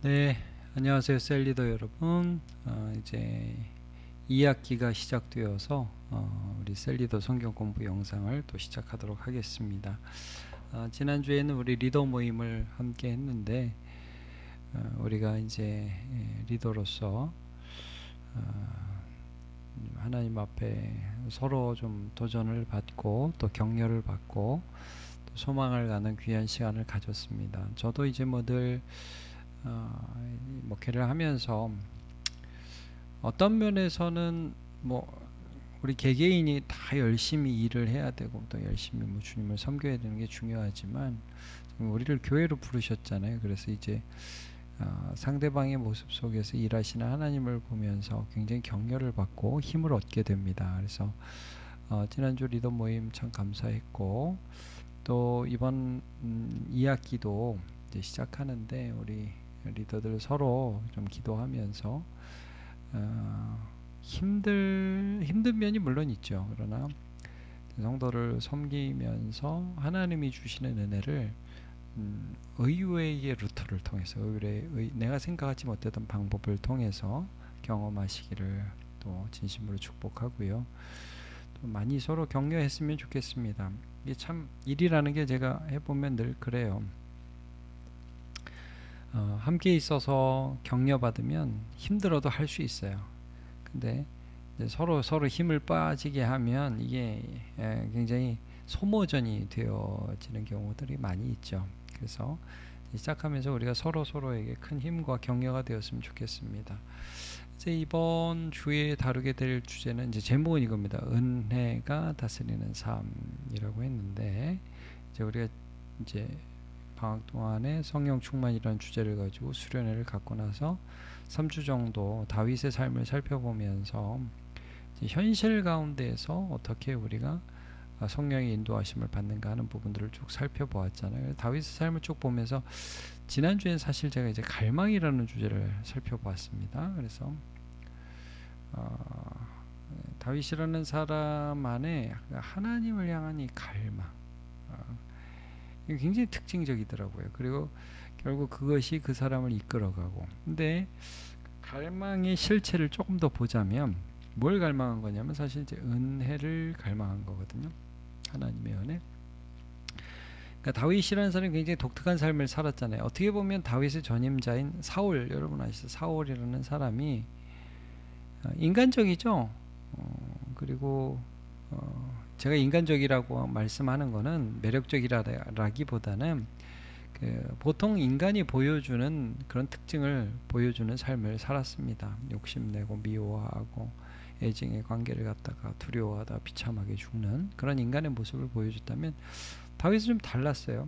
네, 안녕하세요, 셀리더 여러분. 이제 2학기가 시작되어서 우리 셀리더 성경 공부 영상을 또 시작하도록 하겠습니다. 지난주에는 우리 리더 모임을 함께 했는데 우리가 이제 리더로서 하나님 앞에 서로 좀 도전을 받고 또 격려를 받고 또 소망을 가는 귀한 시간을 가졌습니다. 저도 이제 늘 목회를 하면서 어떤 면에서는 우리 개개인이 다 열심히 일을 해야 되고 또 열심히 주님을 섬겨야 되는 게 중요하지만 우리를 교회로 부르셨잖아요. 그래서 이제 상대방의 모습 속에서 일하시는 하나님을 보면서 굉장히 격려를 받고 힘을 얻게 됩니다. 그래서 지난주 리더 모임 참 감사했고 또 이번 2학기도 이제 시작하는데 우리 리더들 서로 좀 기도하면서 힘든 면이 물론 있죠. 그러나 성도를 섬기면서 하나님이 주시는 은혜를 의외의 루트를 통해서 내가 생각하지 못했던 방법을 통해서 경험하시기를 또 진심으로 축복하고요. 또 많이 서로 격려했으면 좋겠습니다. 이게 참 일이라는 게 제가 해보면 늘 그래요. 함께 있어서 격려받으면 힘들어도 할 수 있어요. 근데 서로 힘을 빠지게 하면 이게 굉장히 소모전이 되어지는 경우들이 많이 있죠. 그래서 시작하면서 우리가 서로에게 큰 힘과 격려가 되었으면 좋겠습니다. 이제 이번 주에 다루게 될 주제는 이제 제목은 이겁니다. 은혜가 다스리는 삶이라고 했는데 이제 우리가 이제 방학 동안에 성령 충만이라는 주제를 가지고 수련회를 갖고 나서 3주 정도 다윗의 삶을 살펴보면서 현실 가운데에서 어떻게 우리가 성령의 인도하심을 받는가 하는 부분들을 쭉 살펴보았잖아요. 다윗의 삶을 쭉 보면서 지난주엔 사실 제가 이제 갈망이라는 주제를 살펴보았습니다. 그래서 다윗이라는 사람 안에 하나님을 향한 이 갈망 이게 굉장히 특징적이더라고요. 그리고 결국 그것이 그 사람을 이끌어가고 근데 갈망의 실체를 조금 더 보자면 뭘 갈망한 거냐면 사실 이제 은혜를 갈망한 거거든요. 하나님의 은혜. 그러니까 다윗이라는 사람이 굉장히 독특한 삶을 살았잖아요. 어떻게 보면 다윗의 전임자인 사울, 여러분 아시죠? 사울이라는 사람이 인간적이죠. 그리고 제가 인간적이라고 말씀하는 거는 매력적이라기보다는 보통 인간이 보여주는 그런 특징을 보여주는 삶을 살았습니다. 욕심내고 미워하고 애증의 관계를 갖다가 두려워하다 비참하게 죽는 그런 인간의 모습을 보여줬다면 다윗은 좀 달랐어요.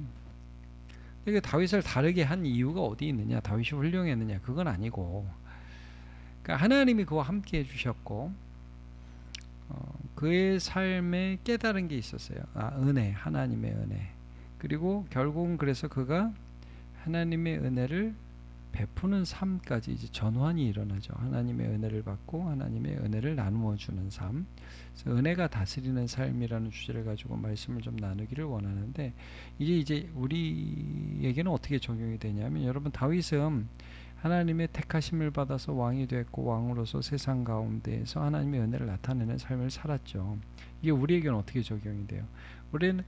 이게 다윗을 다르게 한 이유가 어디 있느냐? 다윗이 훌륭했느냐? 그건 아니고 그러니까 하나님이 그와 함께 해주셨고 그의 삶에 깨달은 게 있었어요. 은혜, 하나님의 은혜. 그리고 결국은 그래서 그가 하나님의 은혜를 베푸는 삶까지 이제 전환이 일어나죠. 하나님의 은혜를 받고 하나님의 은혜를 나누어 주는 삶. 그래서 은혜가 다스리는 삶이라는 주제를 가지고 말씀을 좀 나누기를 원하는데 이게 이제 우리에게는 어떻게 적용이 되냐면 여러분 다윗은 하나님의 택하심을 받아서 왕이 됐고 왕으로서 세상 가운데에서 하나님의 은혜를 나타내는 삶을 살았죠. 이게 우리에게는 어떻게 적용이 돼요? 우리는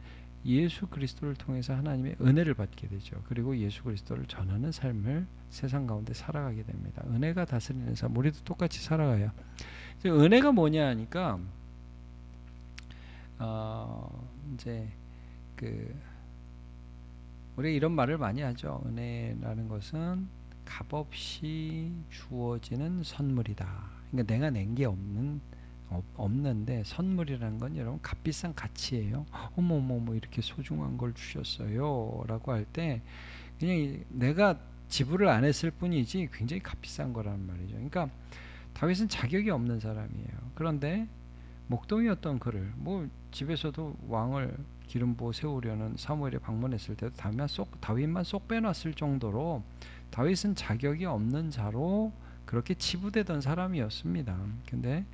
예수 그리스도를 통해서 하나님의 은혜를 받게 되죠. 그리고 예수 그리스도를 전하는 삶을 세상 가운데 살아가게 됩니다. 은혜가 다스리는 삶, 우리도 똑같이 살아가요. 은혜가 뭐냐 하니까 이제 우리가 이런 말을 많이 하죠. 은혜라는 것은 값없이 주어지는 선물이다. 그러니까 내가 낸 게 없는데 선물이라는 건 여러분 값비싼 가치예요. 어머 이렇게 소중한 걸 주셨어요 라고 할 때 그냥 내가 지불을 안 했을 뿐이지 굉장히 값비싼 거라는 말이죠. 그러니까 다윗은 자격이 없는 사람이에요. 그런데 목동이었던 그를 집에서도 왕을 기름 부어 세우려는 사무엘이 방문했을 때도 다윗만 쏙 빼놨을 정도로 다윗은 자격이 없는 자로 그렇게 치부되던 사람이었습니다. 근데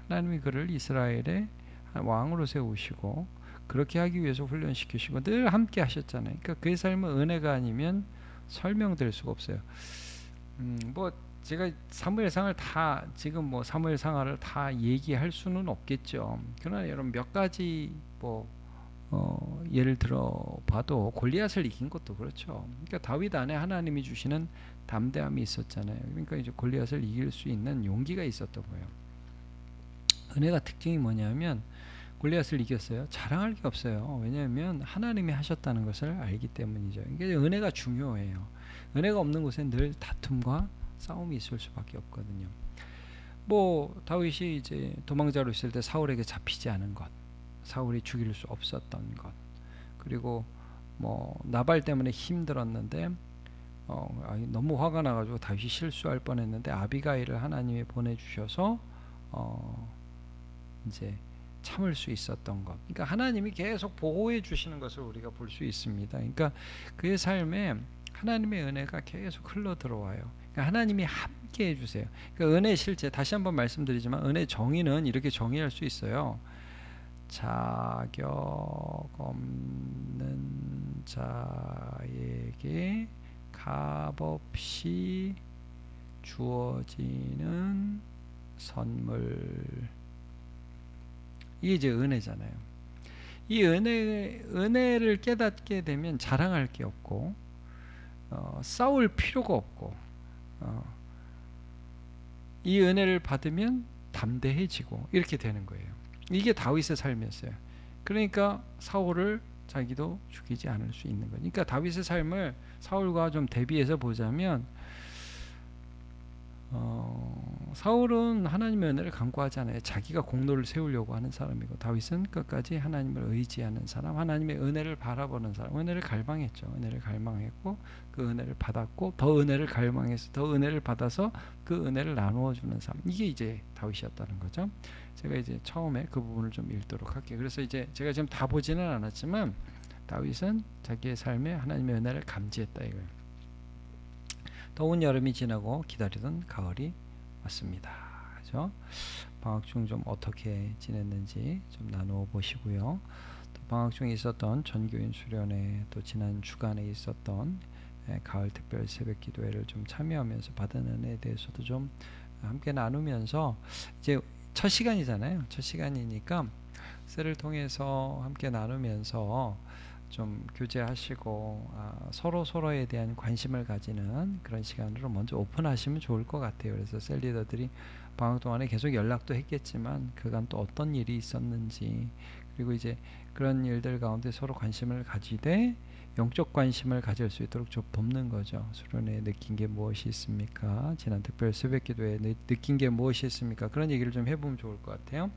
하나님이 그를 이스라엘의 왕으로 세우시고 그렇게 하기 위해서 훈련시키시고 늘 함께 하셨잖아요. 그러니까 그의 삶은 은혜가 아니면 설명될 수가 없어요. 뭐 제가 사무엘상을 다 지금 뭐 사무엘상을 다 얘기할 수는 없겠죠. 그러나 여러분 몇 가지 뭐 예를 들어 봐도 골리앗을 이긴 것도 그렇죠. 그러니까 다윗 안에 하나님이 주시는 담대함이 있었잖아요. 그러니까 이제 골리앗을 이길 수 있는 용기가 있었던 거예요. 은혜가 특징이 뭐냐면 골리앗을 이겼어요. 자랑할 게 없어요. 왜냐하면 하나님이 하셨다는 것을 알기 때문이죠. 이게 은혜가 중요해요. 은혜가 없는 곳엔 늘 다툼과 싸움이 있을 수밖에 없거든요. 뭐 다윗이 이제 도망자로 있을 때 사울에게 잡히지 않은 것, 사울이 죽일 수 없었던 것, 그리고 뭐 나발 때문에 힘들었는데 너무 화가 나가지고 다윗이 실수할 뻔했는데 아비가일을 하나님이 보내주셔서 이제 참을 수 있었던 것. 그러니까 하나님이 계속 보호해 주시는 것을 우리가 볼 수 있습니다. 그러니까 그의 삶에 하나님의 은혜가 계속 흘러 들어와요. 그러니까 하나님이 함께 해주세요. 그러니까 은혜의 실제, 다시 한번 말씀드리지만 은혜 정의는 이렇게 정의할 수 있어요. 자격 없는 자에게 값없이 주어지는 선물. 이게 이제 은혜잖아요. 이 은혜를 깨닫게 되면 자랑할 게 없고 싸울 필요가 없고 이 은혜를 받으면 담대해지고 이렇게 되는 거예요. 이게 다윗의 삶이었어요. 그러니까 사울을 자기도 죽이지 않을 수 있는 거예요. 그러니까 다윗의 삶을 사울과 좀 대비해서 보자면 사울은 하나님의 은혜를 간구하지 않아요. 자기가 공로를 세우려고 하는 사람이고 다윗은 끝까지 하나님을 의지하는 사람, 하나님의 은혜를 바라보는 사람, 은혜를 갈망했죠. 은혜를 갈망했고 그 은혜를 받았고 더 은혜를 갈망해서 더 은혜를 받아서 그 은혜를 나누어 주는 사람. 이게 이제 다윗이었다는 거죠. 제가 이제 처음에 그 부분을 좀 읽도록 할게요. 그래서 이제 제가 지금 다 보지는 않았지만 다윗은 자기의 삶에 하나님의 은혜를 감지했다 이거예요. 더운 여름이 지나고 기다리던 가을이 왔습니다. 그죠? 방학 중 좀 어떻게 지냈는지 좀 나누어 보시고요. 또 방학 중에 있었던 전교인 수련회, 또 지난 주간에 있었던 가을 특별 새벽 기도회를 좀 참여하면서 받은 은혜에 대해서도 좀 함께 나누면서 이제 첫 시간이잖아요. 첫 시간이니까 셀을 통해서 함께 나누면서 좀 교제하시고 서로 서로에 대한 관심을 가지는 그런 시간으로 먼저 오픈하시면 좋을 것 같아요. 그래서 셀 리더들이 방학 동안에 계속 연락도 했겠지만 그간 또 어떤 일이 있었는지 그리고 이제 그런 일들 가운데 서로 관심을 가지되 영적 관심을 가질 수 있도록 좀 돕는 거죠. 수련회에 느낀 게 무엇이 있습니까? 지난 특별 새벽 기도에 느낀 게 무엇이 있습니까? 그런 얘기를 좀 해보면 좋을 것 같아요.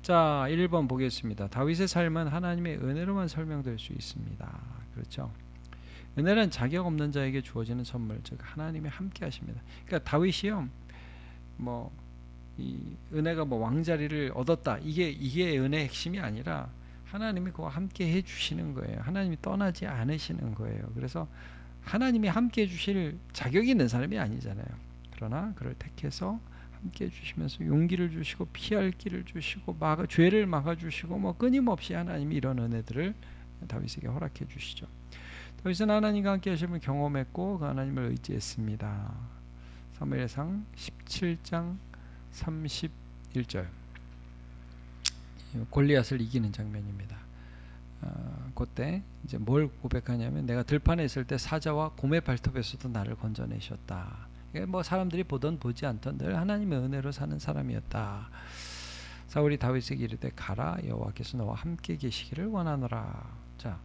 자, 1번 보겠습니다. 다윗의 삶은 하나님의 은혜로만 설명될 수 있습니다. 그렇죠? 은혜는 자격 없는 자에게 주어지는 선물, 즉 하나님이 함께 하십니다. 그러니까 다윗이요, 뭐 이 은혜가 뭐 왕자리를 얻었다. 이게 은혜의 핵심이 아니라 하나님이 그와 함께 해주시는 거예요. 하나님이 떠나지 않으시는 거예요. 그래서 하나님이 함께 해주실 자격이 있는 사람이 아니잖아요. 그러나 그를 택해서 함께 해주시면서 용기를 주시고 피할 길을 주시고 죄를 막아주시고 뭐 끊임없이 하나님이 이런 은혜들을 다윗에게 허락해 주시죠. 다윗은 하나님과 함께 하심을 경험했고 그 하나님을 의지했습니다. 사무엘상 17장 31절 골리앗을 이기는 장면입니다. 그때 이제 뭘 고백하냐면 내가 들판에 있을 때 사자와 곰의 발톱에서도 나를 건져내셨다. 뭐 사람들이 보던 보지 않던 늘 하나님의 은혜로 사는 사람이었다. 사울이 다윗에게 이르되 가라 여호와께서 너와 함께 계시기를 원하노라. 자,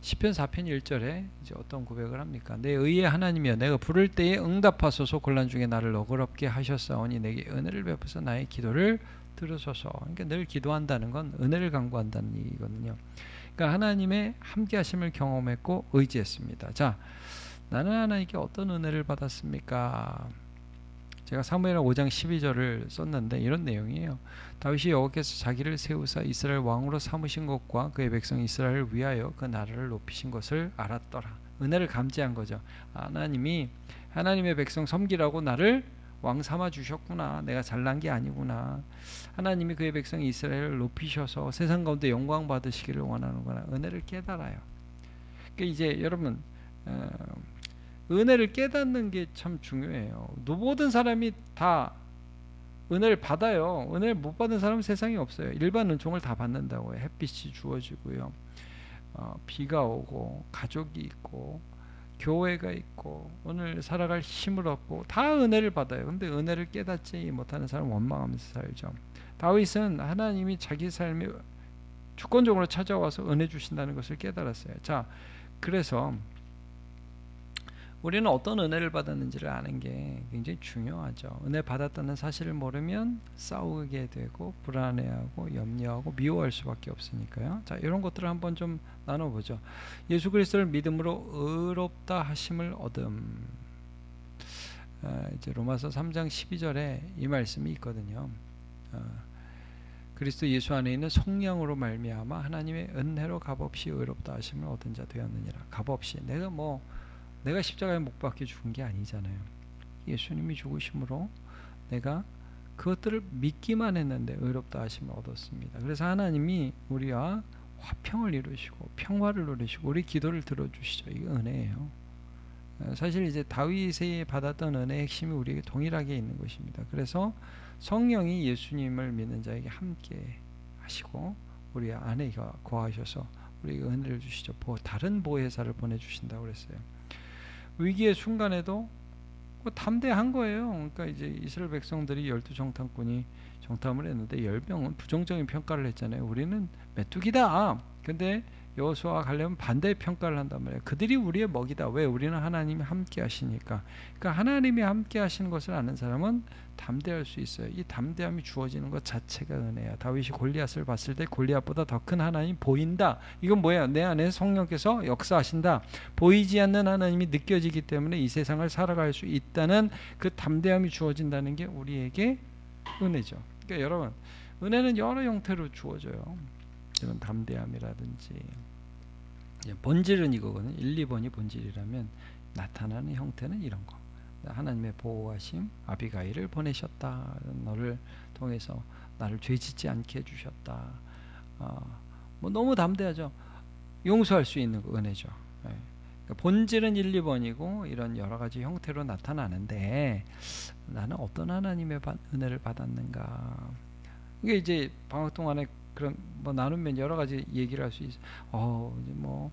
시편 4편 1절에 이제 어떤 고백을 합니까? 내 의의 하나님이여 내가 부를 때에 응답하소서 곤란 중에 나를 너그럽게 하셨사오니 내게 은혜를 베푸사 나의 기도를 들으소서. 그러니까 늘 기도한다는 건 은혜를 간구한다는 얘기거든요. 그러니까 하나님의 함께 하심을 경험했고 의지했습니다. 자, 나는 하나님께 어떤 은혜를 받았습니까? 제가 사무엘하 5장 12절을 썼는데 이런 내용이에요. 다윗이 여호와께서 자기를 세우사 이스라엘 왕으로 삼으신 것과 그의 백성 이스라엘을 위하여 그 나라를 높이신 것을 알았더라. 은혜를 감지한 거죠. 하나님이 하나님의 백성 섬기라고 나를 왕 삼아 주셨구나. 내가 잘난 게 아니구나. 하나님이 그의 백성 이스라엘을 높이셔서 세상 가운데 영광 받으시기를 원하는구나. 은혜를 깨달아요. 그러니까 이제 여러분 은혜를 깨닫는 게 참 중요해요. 모든 사람이 다 은혜를 받아요. 은혜를 못 받은 사람은 세상에 없어요. 일반 은총을 다 받는다고요. 햇빛이 주어지고요. 비가 오고 가족이 있고 교회가 있고 오늘 살아갈 힘을 얻고 다 은혜를 받아요. 근데 은혜를 깨닫지 못하는 사람은 원망하면서 살죠. 다윗은 하나님이 자기 삶에 주권적으로 찾아와서 은혜 주신다는 것을 깨달았어요. 자, 그래서 우리는 어떤 은혜를 받았는지를 아는 게 굉장히 중요하죠. 은혜 받았다는 사실을 모르면 싸우게 되고 불안해하고 염려하고 미워할 수밖에 없으니까요. 자, 이런 것들을 한번 좀 나눠보죠. 예수 그리스도를 믿음으로 의롭다 하심을 얻음. 이제 로마서 3장 12절에 이 말씀이 있거든요. 그리스도 예수 안에 있는 성령으로 말미암아 하나님의 은혜로 값없이 의롭다 하심을 얻은 자 되었느니라. 값없이 내가 십자가에 못 박혀 죽은 게 아니잖아요. 예수님이 죽으심으로 내가 그것들을 믿기만 했는데 의롭다 하심을 얻었습니다. 그래서 하나님이 우리와 화평을 이루시고 평화를 누리시고 우리 기도를 들어주시죠. 이게 은혜예요. 사실 이제 다윗이 받았던 은혜의 핵심이 우리에게 동일하게 있는 것입니다. 그래서 성령이 예수님을 믿는 자에게 함께 하시고 우리 안에 거하셔서 우리에게 은혜를 주시죠. 다른 보혜사를 보내주신다고 그랬어요. 위기의 순간에도 담대한 거예요. 그러니까 이제 이스라엘 백성들이 12정탐꾼이 정탐을 했는데 10명은 부정적인 평가를 했잖아요. 우리는 메뚜기다. 근데 여호수아와 갈렙은 반대의 평가를 한단 말이에요. 그들이 우리의 먹이다. 왜? 우리는 하나님이 함께 하시니까. 그러니까 하나님이 함께 하시는 것을 아는 사람은 담대할 수 있어요. 이 담대함이 주어지는 것 자체가 은혜야. 다윗이 골리앗을 봤을 때 골리앗보다 더 큰 하나님 보인다. 이건 뭐예요? 내 안에 성령께서 역사하신다. 보이지 않는 하나님이 느껴지기 때문에 이 세상을 살아갈 수 있다는 그 담대함이 주어진다는 게 우리에게 은혜죠. 그러니까 여러분, 은혜는 여러 형태로 주어져요. 이런 담대함이라든지 본질은 이거거든요. 1, 2번이 본질이라면 나타나는 형태는 이런 거. 하나님의 보호하심, 아비가일을 보내셨다. 너를 통해서 나를 죄짓지 않게 해주셨다. 뭐 너무 담대하죠. 용서할 수 있는 은혜죠. 그러니까 본질은 1, 2번이고 이런 여러 가지 형태로 나타나는데 나는 어떤 하나님의 은혜를 받았는가. 이게 이제 방학 동안에 그런 뭐 나누면 여러 가지 얘기를 할 수 있어. 이제 뭐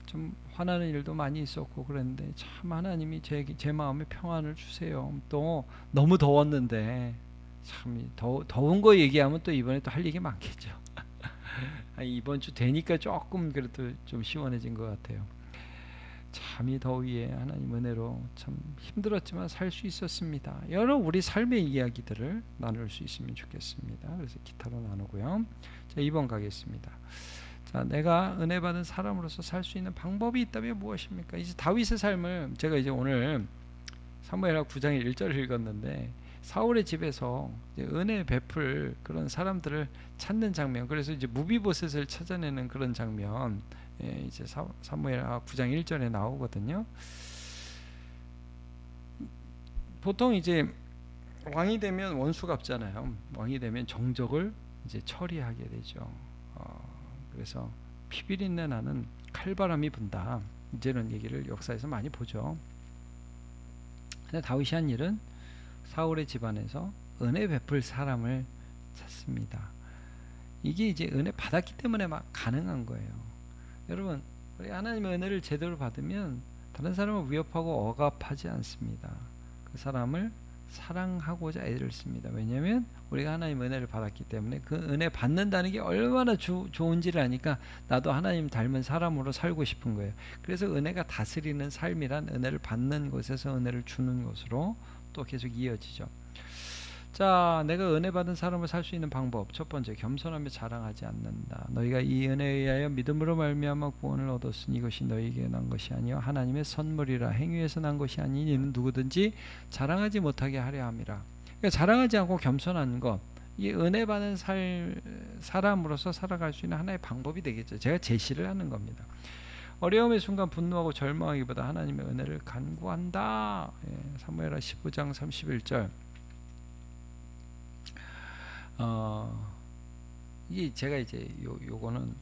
좀 화나는 일도 많이 있었고 그랬는데 참 하나님이 제 마음에 평안을 주세요. 또 너무 더웠는데 참 더운 거 얘기하면 또 이번에 또 할 얘기 많겠죠. 이번 주 되니까 조금 그래도 좀 시원해진 것 같아요. 참 이 더위에 하나님 은혜로 참 힘들었지만 살 수 있었습니다. 여러 우리 삶의 이야기들을 나눌 수 있으면 좋겠습니다. 그래서 기타로 나누고요. 자, 2번 가겠습니다. 자, 내가 은혜 받은 사람으로서 살 수 있는 방법이 있다면 무엇입니까? 이제 다윗의 삶을 제가 이제 오늘 사무엘하 9장의 1절을 읽었는데 사울의 집에서 이제 은혜 베풀 그런 사람들을 찾는 장면. 그래서 이제 무비보셋을 찾아내는 그런 장면. 이제 사무엘하 9장 1절에 나오거든요. 보통 이제 왕이 되면 원수 갚잖아요. 왕이 되면 정적을 이제 처리하게 되죠. 그래서 피비린내 나는 칼바람이 분다. 이제는 얘기를 역사에서 많이 보죠. 근데 다윗이 한 일은 사울의 집안에서 은혜 베풀 사람을 찾습니다. 이게 이제 은혜 받았기 때문에 막 가능한 거예요. 여러분, 우리 하나님의 은혜를 제대로 받으면 다른 사람을 위협하고 억압하지 않습니다. 그 사람을 사랑하고자 애를 씁니다. 왜냐하면 우리가 하나님의 은혜를 받았기 때문에 그 은혜 받는다는 게 얼마나 좋은지를 아니까 나도 하나님 닮은 사람으로 살고 싶은 거예요. 그래서 은혜가 다스리는 삶이란 은혜를 받는 곳에서 은혜를 주는 것으로 또 계속 이어지죠. 자, 내가 은혜 받은 사람을 살 수 있는 방법. 첫 번째, 겸손하며 자랑하지 않는다. 너희가 이 은혜에 의하여 믿음으로 말미암아 구원을 얻었으니 이것이 너희에게 난 것이 아니요 하나님의 선물이라. 행위에서 난 것이 아니니 이는 누구든지 자랑하지 못하게 하려 함이라. 그러니까 자랑하지 않고 겸손한 것, 이 은혜 받은 사람으로서 살아갈 수 있는 하나의 방법이 되겠죠. 제가 제시를 하는 겁니다. 어려움의 순간 분노하고 절망하기보다 하나님의 은혜를 간구한다. 사무엘하 15장 31절. 이게 제가 이제 요거는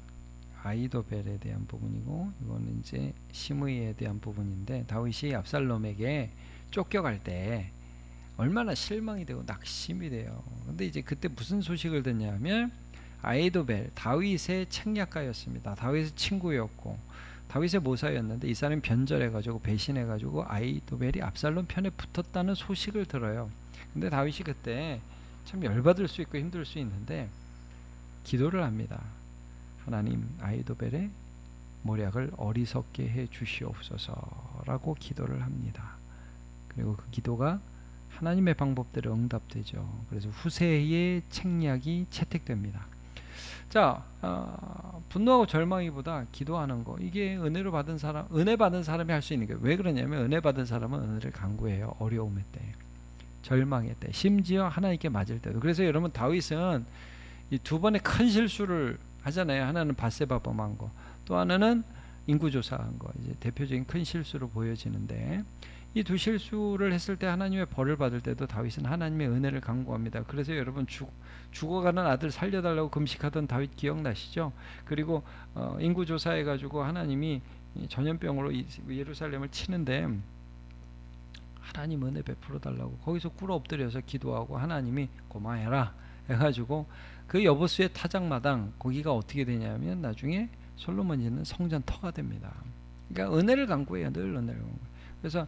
아이도벨에 대한 부분이고, 이거는 이제 시므이에 대한 부분인데, 다윗이 압살롬에게 쫓겨갈 때 얼마나 실망이 되고 낙심이 돼요. 근데 이제 그때 무슨 소식을 듣냐면, 아이도벨, 다윗의 책략가였습니다. 다윗의 친구였고 다윗의 모사였는데, 이 사람이 변절해가지고 배신해가지고 아이도벨이 압살롬 편에 붙었다는 소식을 들어요. 근데 다윗이 그때 참 열받을 수 있고 힘들 수 있는데 기도를 합니다. 하나님, 아이도벨의 모략을 어리석게 해 주시옵소서라고 기도를 합니다. 그리고 그 기도가 하나님의 방법대로 응답되죠. 그래서 후세의 책략이 채택됩니다. 자, 분노하고 절망이보다 기도하는 거, 이게 은혜로 받은 사람, 은혜 받은 사람이 할 수 있는 거예요. 왜 그러냐면 은혜 받은 사람은 은혜를 간구해요. 어려움의 때, 절망의 때, 심지어 하나님께 맞을 때도. 그래서 여러분, 다윗은 이 두 번의 큰 실수를 하잖아요. 하나는 밧세바 범한 거, 또 하나는 인구조사한 거. 이제 대표적인 큰 실수로 보여지는데, 이 두 실수를 했을 때 하나님의 벌을 받을 때도 다윗은 하나님의 은혜를 간구합니다. 그래서 여러분, 죽어가는 아들 살려달라고 금식하던 다윗 기억나시죠? 그리고 인구조사해가지고 하나님이 전염병으로 예루살렘을 치는데 하나님 은혜 베풀어 달라고 거기서 꿇어 엎드려서 기도하고, 하나님이 고마해라 해가지고 그 여보수의 타작마당, 거기가 어떻게 되냐면 나중에 솔로몬이 있는 성전 터가 됩니다. 그러니까 은혜를 간구해요. 늘 은혜를 간구해요. 그래서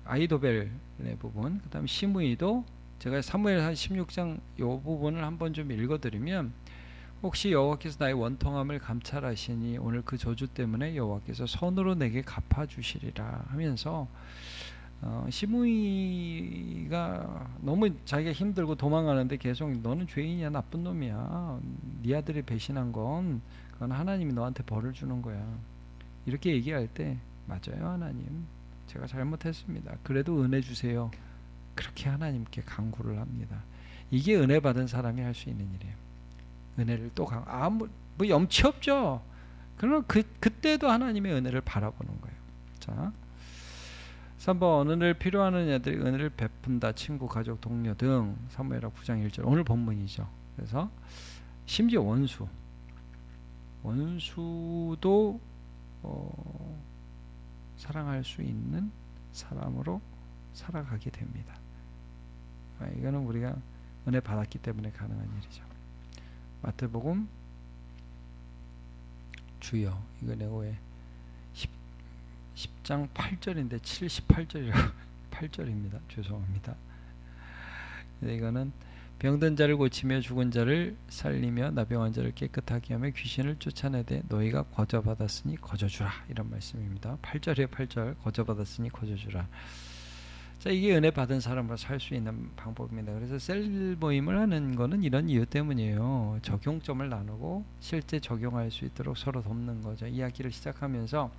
아이도벨의 부분, 그 다음에 시므이도 제가 사무엘하 16장 이 부분을 한번 좀 읽어드리면, 혹시 여호와께서 나의 원통함을 감찰하시니 오늘 그 저주 때문에 여호와께서 손으로 내게 갚아주시리라 하면서, 시므이가 너무 자기가 힘들고 도망가는데 계속 너는 죄인이야, 나쁜 놈이야, 네 아들이 배신한 건 그건 하나님이 너한테 벌을 주는 거야, 이렇게 얘기할 때 맞아요, 하나님 제가 잘못했습니다, 그래도 은혜 주세요, 그렇게 하나님께 간구를 합니다. 이게 은혜 받은 사람이 할 수 있는 일이에요. 은혜를 또 뭐 염치 없죠. 그러나 그때도 하나님의 은혜를 바라보는 거예요. 자, 3번, 은혜를 필요하는 자들이 은혜를 베푼다. 친구, 가족, 동료 등. 사무엘하 9장 1절, 오늘 본문이죠. 그래서 심지어 원수도 사랑할 수 있는 사람으로 살아가게 됩니다. 이거는 우리가 은혜 받았기 때문에 가능한 일이죠. 마태복음, 주여, 이거 내가 왜 10장 8절인데 78절이라고 8절입니다. 죄송합니다. 이거는 병든 자를 고치며 죽은 자를 살리며 나병한 자를 깨끗하게 하며 귀신을 쫓아내되 너희가 거저받았으니 거저주라, 이런 말씀입니다. 8절에 8절, 거저받았으니 거저주라. 자, 이게 은혜 받은 사람으로 살 수 있는 방법입니다. 그래서 셀 모임을 하는 거는 이런 이유 때문이에요. 적용점을 나누고 실제 적용할 수 있도록 서로 돕는 거죠. 이야기를 시작하면서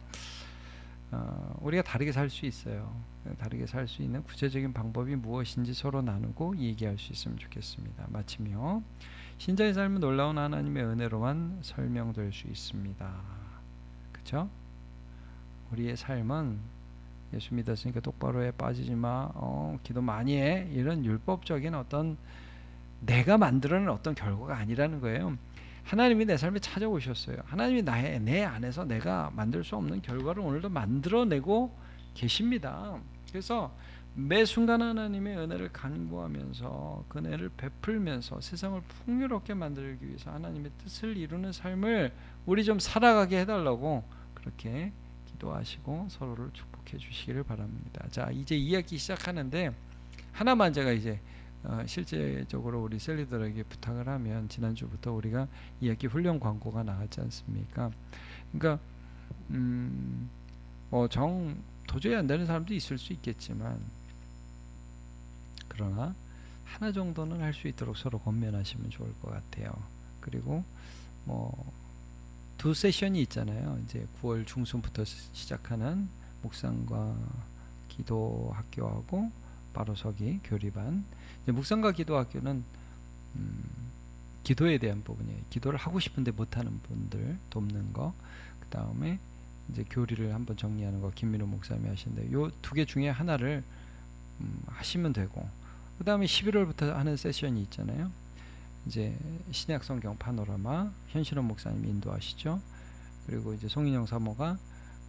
우리가 다르게 살 수 있어요. 다르게 살 수 있는 구체적인 방법이 무엇인지 서로 나누고 얘기할 수 있으면 좋겠습니다. 마치며, 신자의 삶은 놀라운 하나님의 은혜로만 설명될 수 있습니다. 그렇죠? 우리의 삶은 예수 믿었으니까 똑바로 해, 빠지지 마, 기도 많이 해, 이런 율법적인 어떤 내가 만들어낸 어떤 결과가 아니라는 거예요. 하나님이 내 삶에 찾아오셨어요. 하나님이 내 안에서 내가 만들 수 없는 결과를 오늘도 만들어내고 계십니다. 그래서 매 순간 하나님의 은혜를 간구하면서 그 은혜를 베풀면서 세상을 풍요롭게 만들기 위해서 하나님의 뜻을 이루는 삶을 우리 좀 살아가게 해달라고 그렇게 기도하시고 서로를 축복해 주시기를 바랍니다. 자, 이제 이야기 시작하는데 하나만 제가 이제 실제적으로 우리 셀리더에게 부탁을 하면, 지난주부터 우리가 이야기 훈련 광고가 나왔지 않습니까? 그러니까 도저히 안 되는 사람도 있을 수 있겠지만, 그러나 하나 정도는 할 수 있도록 서로 권면하시면 좋을 것 같아요. 그리고 두 세션이 있잖아요. 이제 9월 중순부터 시작하는 묵상과 기도 학교하고 바로서기 교리반. 이제 묵상과 기도 학교는 기도에 대한 부분이에요. 기도를 하고 싶은데 못하는 분들 돕는 거. 그 다음에 이제 교리를 한번 정리하는 거 김민호 목사님이 하시는데, 요 두 개 중에 하나를 하시면 되고, 그 다음에 11월부터 하는 세션이 있잖아요. 이제 신약 성경 파노라마 현실원 목사님이 인도하시죠. 그리고 이제 송인영 사모가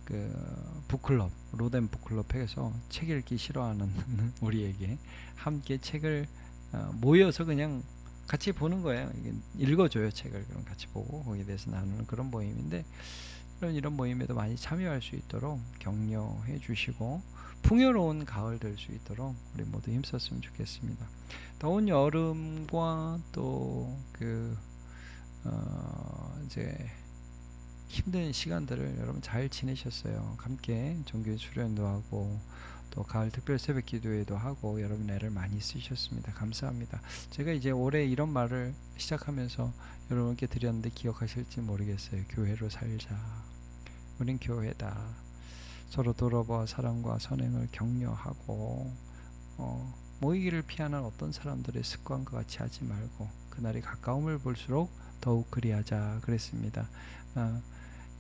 그 북클럽 로덴 북클럽에서 책 읽기 싫어하는 우리에게 함께 책을 모여서 그냥 같이 보는 거예요. 읽어줘요 책을. 그럼 같이 보고 거기에 대해서 나누는 그런 모임인데, 이런 모임에도 많이 참여할 수 있도록 격려해 주시고 풍요로운 가을 될 수 있도록 우리 모두 힘썼으면 좋겠습니다. 더운 여름과 또 이제 힘든 시간들을 여러분 잘 지내셨어요. 함께 정규 수련도 하고 또 가을 특별 새벽 기도회도 하고 여러분 애를 많이 쓰셨습니다. 감사합니다. 제가 이제 올해 이런 말을 시작하면서 여러분께 드렸는데 기억하실지 모르겠어요. 교회로 살자. 우린 교회다. 서로 돌아봐 사랑과 선행을 격려하고 모이기를 피하는 어떤 사람들의 습관과 같이 하지 말고 그날이 가까움을 볼수록 더욱 그리하자 그랬습니다.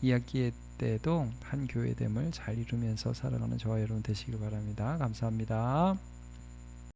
2학기 때도 한 교회됨을 잘 이루면서 살아가는 저와 여러분 되시길 바랍니다. 감사합니다.